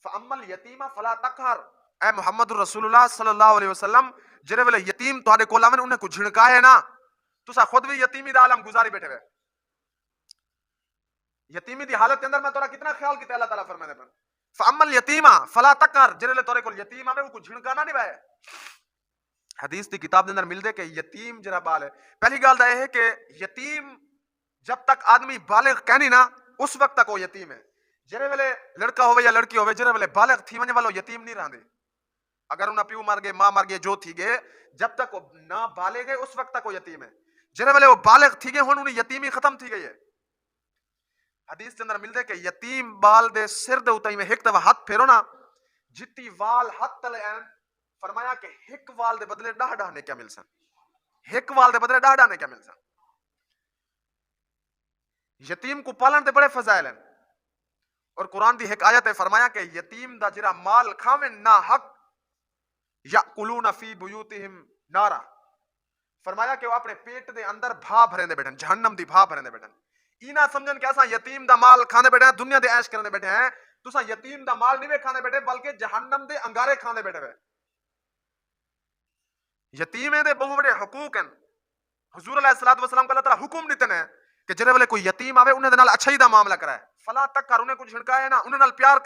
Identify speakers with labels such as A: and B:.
A: فَأَمَّا الْيَتِيمَ فَلَا تَقْهَرْ، اے محمد رسول اللہ صلی اللہ علیہ وسلم جڑے ویلے یتیم تہاڈے کول آویں انہیں کو جھڑکائے نا، تسا خود بھی یتیمی دا عالم گزاری بیٹھے ہوئے. یتیمی دی حالت کے اندر میں تورا کتنا خیال کیتا اللہ تعالیٰ فرمائے دے. فَأَمَّا الْيَتِيمَ فَلَا تَقْهَرْ، جڑے تورے کول یتیم آوے کو جھڑکانا نہیں وے. حدیث دی کتاب دے اندر مل دے کہ یتیم جڑا بال ہے، پہلی گل دا یہ ہے کہ یتیم جب تک آدمی بالغ کہنی نا اس وقت تک وہ یتیم ہے. جڑے ویلے لڑکا ہوے یا لڑکی ہوے جڑے ویلے بالغ تھی ونجے والو یتیم نہیں رہندے. اگر انہاں پیو مر گئے ماں مر گئے جو تھی گئے جب تک وہ نہ بالغ ہے اس وقت تک وہ یتیم ہے. جڑے ویلے وہ بالغ تھی گئے ہن انہیں یتیمی ختم تھی گئی ہے. حدیث کے اندر ملدے کہ یتیم بال دے سر دے اوتے میں ایک دفعہ ہاتھ پھیرو نا جتی وال ہاتھ تلے این، فرمایا کہ ایک وال دے بدلے 10 نے کیا مل سن، ایک وال دے بدلے 10 نے کیا مل سن. یتیم کو پالن دے بڑے فضائل ہیں اور قرآن دی ایک آیت ہے فرمایا کہ یتیم دا جرا مال کھاویں نا حق یاکلون فی بیوتہم نارا، فرمایا کہ وہ اپنے پیٹ دے اندر بھا بھریں دے بیٹھن، جہنم دی بھا بھریں دے بیٹھن. ای نہ سمجھن کہ اساں یتیم دا مال کھانے بیٹھے ہیں دنیا دے عیش کرنے بیٹھے ہیں، تساں یتیم دا مال نہیں کھانے بیٹھے بلکہ جہنم دے انگارے کھانے بیٹھے ہوئے. یتیم دے بہت بڑے حقوق ہیں. حضور علیہ الصلوۃ والسلام کو اللہ تعالیٰ حکم دیتے ہیں کہ جڑے ویلے کوئی یتیم آوے انہیں دے نال اچھائی دا معاملہ کرائے، فلا تک کر انہیں کچھ جھڑکائے نا، انہیں نال پیار